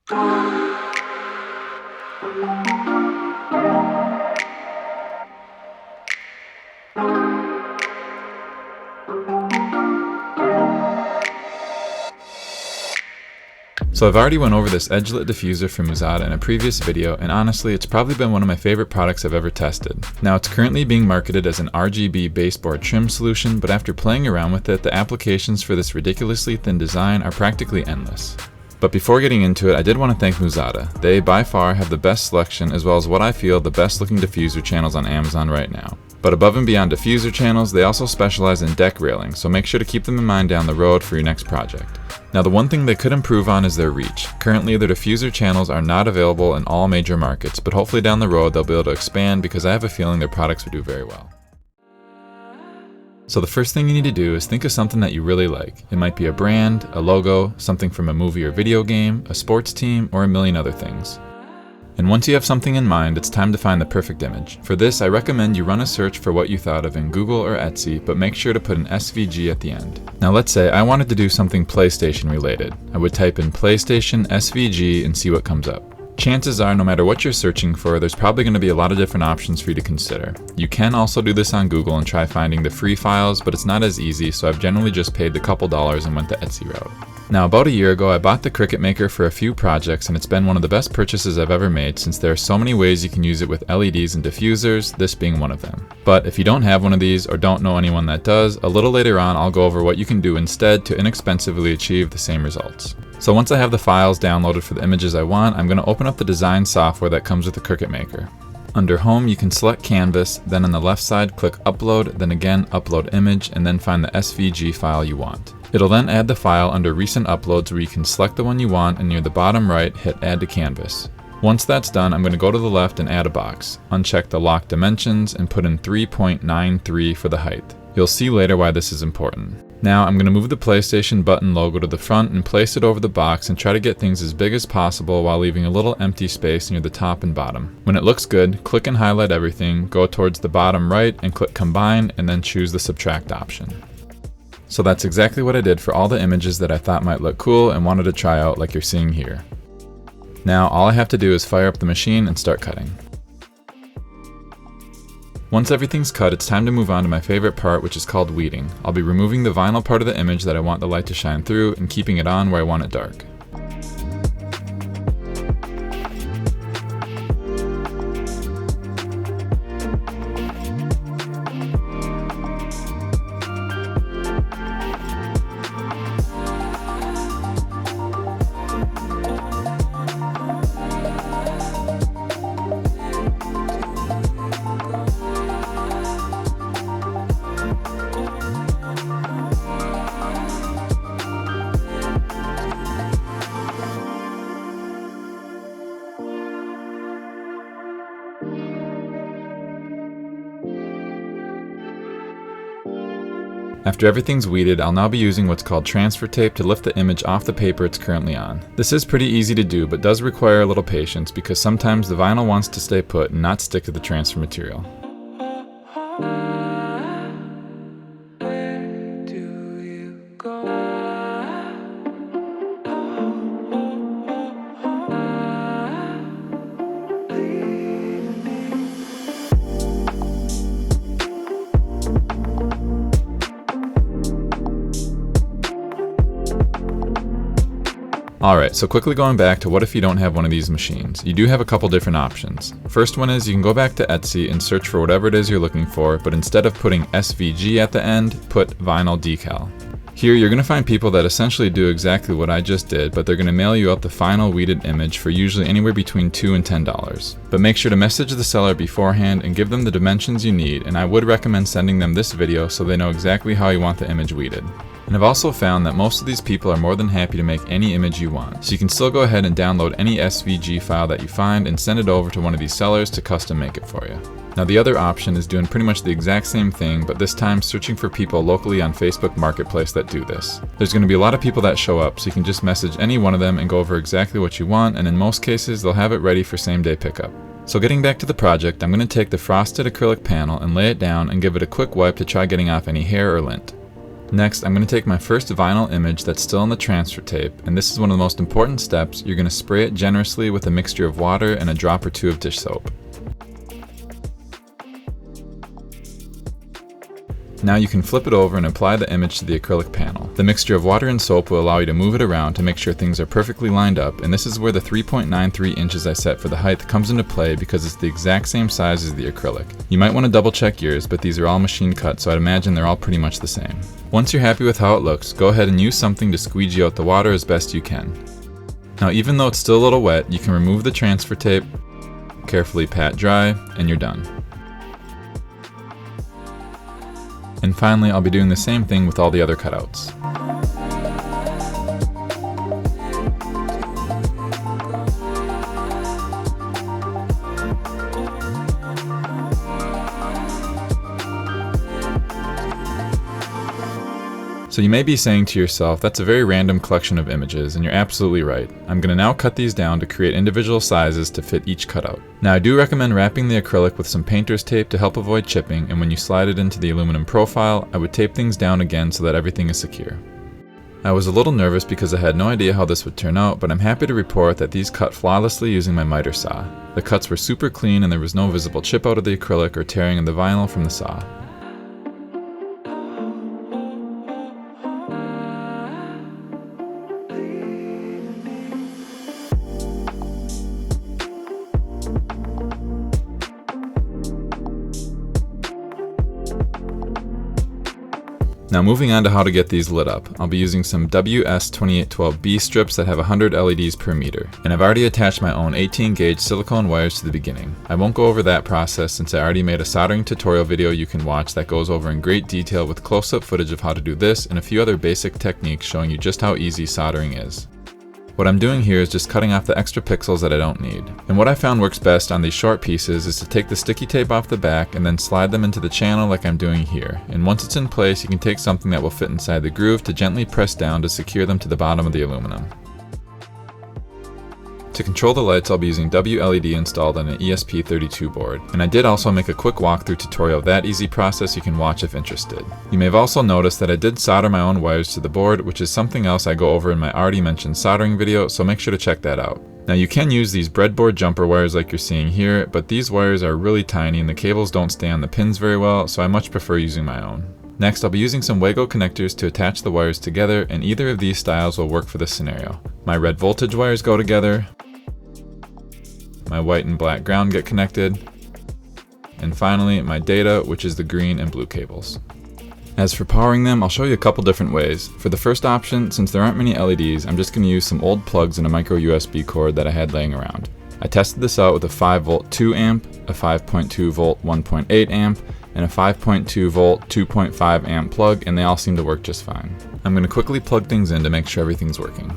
So I've already went over this edgelit diffuser from Muzata in a previous video, and honestly it's probably been one of my favorite products I've ever tested. Now it's currently being marketed as an RGB baseboard trim solution, but after playing around with it, the applications for this ridiculously thin design are practically endless. But before getting into it, I did want to thank Muzata. They by far have the best selection as well as what I feel the best looking diffuser channels on Amazon right now. But above and beyond diffuser channels, they also specialize in deck railings, so make sure to keep them in mind down the road for your next project. Now the one thing they could improve on is their reach. Currently their diffuser channels are not available in all major markets, but hopefully down the road they'll be able to expand because I have a feeling their products would do very well. So the first thing you need to do is think of something that you really like. It might be a brand, a logo, something from a movie or video game, a sports team, or a million other things. And once you have something in mind, it's time to find the perfect image. For this, I recommend you run a search for what you thought of in Google or Etsy, but make sure to put an SVG at the end. Now let's say I wanted to do something PlayStation related. I would type in PlayStation SVG and see what comes up. Chances are, no matter what you're searching for, there's probably going to be a lot of different options for you to consider. You can also do this on Google and try finding the free files, but it's not as easy, so I've generally just paid the couple dollars and went the Etsy route. Now about a year ago, I bought the Cricut Maker for a few projects, and it's been one of the best purchases I've ever made since there are so many ways you can use it with LEDs and diffusers, this being one of them. But if you don't have one of these or don't know anyone that does, a little later on I'll go over what you can do instead to inexpensively achieve the same results. So once I have the files downloaded for the images I want, I'm going to open up the design software that comes with the Cricut Maker. Under Home, you can select Canvas, then on the left side click Upload, then again Upload Image, and then find the SVG file you want. It'll then add the file under Recent Uploads where you can select the one you want, and near the bottom right, hit Add to Canvas. Once that's done, I'm going to go to the left and add a box. Uncheck the lock dimensions and put in 3.93 for the height. You'll see later why this is important. Now I'm going to move the PlayStation button logo to the front and place it over the box and try to get things as big as possible while leaving a little empty space near the top and bottom. When it looks good, click and highlight everything, go towards the bottom right and click Combine, and then choose the Subtract option. So that's exactly what I did for all the images that I thought might look cool and wanted to try out like you're seeing here. Now all I have to do is fire up the machine and start cutting. Once everything's cut, it's time to move on to my favorite part, which is called weeding. I'll be removing the vinyl part of the image that I want the light to shine through and keeping it on where I want it dark. After everything's weeded, I'll now be using what's called transfer tape to lift the image off the paper it's currently on. This is pretty easy to do, but does require a little patience because sometimes the vinyl wants to stay put and not stick to the transfer material. Alright, so quickly going back to what if you don't have one of these machines. You do have a couple different options. First one is you can go back to Etsy and search for whatever it is you're looking for, but instead of putting SVG at the end, put vinyl decal. Here you're going to find people that essentially do exactly what I just did, but they're going to mail you out the final weeded image for usually anywhere between $2 and $10. But make sure to message the seller beforehand and give them the dimensions you need, and I would recommend sending them this video so they know exactly how you want the image weeded. And I've also found that most of these people are more than happy to make any image you want, so you can still go ahead and download any SVG file that you find and send it over to one of these sellers to custom make it for you. Now the other option is doing pretty much the exact same thing, but this time searching for people locally on Facebook Marketplace that do this. There's going to be a lot of people that show up, so you can just message any one of them and go over exactly what you want, and in most cases they'll have it ready for same-day pickup. So getting back to the project, I'm going to take the frosted acrylic panel and lay it down and give it a quick wipe to try getting off any hair or lint. Next, I'm going to take my first vinyl image that's still on the transfer tape, and this is one of the most important steps. You're going to spray it generously with a mixture of water and a drop or two of dish soap. Now you can flip it over and apply the image to the acrylic panel. The mixture of water and soap will allow you to move it around to make sure things are perfectly lined up, and this is where the 3.93 inches I set for the height comes into play because it's the exact same size as the acrylic. You might want to double check yours, but these are all machine cut, so I'd imagine they're all pretty much the same. Once you're happy with how it looks, go ahead and use something to squeegee out the water as best you can. Now even though it's still a little wet, you can remove the transfer tape, carefully pat dry, and you're done. And finally, I'll be doing the same thing with all the other cutouts. So you may be saying to yourself, that's a very random collection of images, and you're absolutely right. I'm going to now cut these down to create individual sizes to fit each cutout. Now I do recommend wrapping the acrylic with some painter's tape to help avoid chipping, and when you slide it into the aluminum profile, I would tape things down again so that everything is secure. I was a little nervous because I had no idea how this would turn out, but I'm happy to report that these cut flawlessly using my miter saw. The cuts were super clean and there was no visible chip out of the acrylic or tearing of the vinyl from the saw. Now moving on to how to get these lit up, I'll be using some WS2812B strips that have 100 LEDs per meter, and I've already attached my own 18 gauge silicone wires to the beginning. I won't go over that process since I already made a soldering tutorial video you can watch that goes over in great detail with close-up footage of how to do this and a few other basic techniques showing you just how easy soldering is. What I'm doing here is just cutting off the extra pixels that I don't need. And what I found works best on these short pieces is to take the sticky tape off the back and then slide them into the channel like I'm doing here. And once it's in place, you can take something that will fit inside the groove to gently press down to secure them to the bottom of the aluminum. To control the lights, I'll be using WLED installed on an ESP32 board, and I did also make a quick walkthrough tutorial of that easy process you can watch if interested. You may have also noticed that I did solder my own wires to the board, which is something else I go over in my already mentioned soldering video, so make sure to check that out. Now you can use these breadboard jumper wires like you're seeing here, but these wires are really tiny and the cables don't stay on the pins very well, so I much prefer using my own. Next, I'll be using some Wago connectors to attach the wires together, and either of these styles will work for this scenario. My red voltage wires go together, my white and black ground get connected, and finally my data, which is the green and blue cables. As for powering them, I'll show you a couple different ways. For the first option, since there aren't many LEDs, I'm just going to use some old plugs and a micro USB cord that I had laying around. I tested this out with a 5 volt 2 amp, a 5.2 volt 1.8 amp, and a 5.2 volt 2.5 amp plug, and they all seem to work just fine. I'm going to quickly plug things in to make sure everything's working.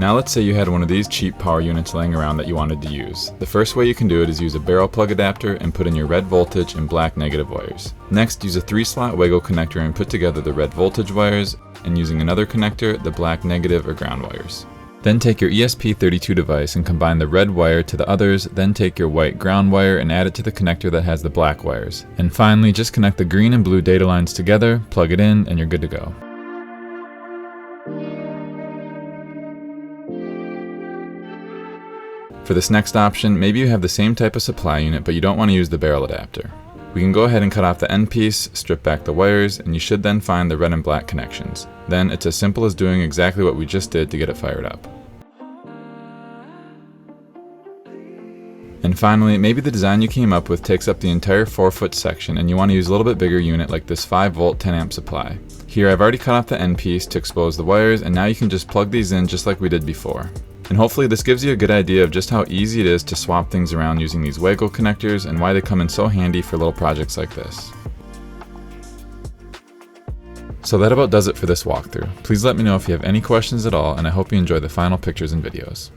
Now let's say you had one of these cheap power units laying around that you wanted to use. The first way you can do it is use a barrel plug adapter and put in your red voltage and black negative wires. Next, use a 3-slot Wago connector and put together the red voltage wires, and using another connector, the black negative or ground wires. Then take your ESP32 device and combine the red wire to the others, then take your white ground wire and add it to the connector that has the black wires. And finally, just connect the green and blue data lines together, plug it in, and you're good to go. For this next option, maybe you have the same type of supply unit, but you don't want to use the barrel adapter. We can go ahead and cut off the end piece, strip back the wires, and you should then find the red and black connections. Then it's as simple as doing exactly what we just did to get it fired up. And finally, maybe the design you came up with takes up the entire 4-foot section and you want to use a little bit bigger unit like this 5 volt 10 amp supply. Here I've already cut off the end piece to expose the wires, and now you can just plug these in just like we did before. And hopefully this gives you a good idea of just how easy it is to swap things around using these Wago connectors and why they come in so handy for little projects like this. So that about does it for this walkthrough. Please let me know if you have any questions at all, and I hope you enjoy the final pictures and videos.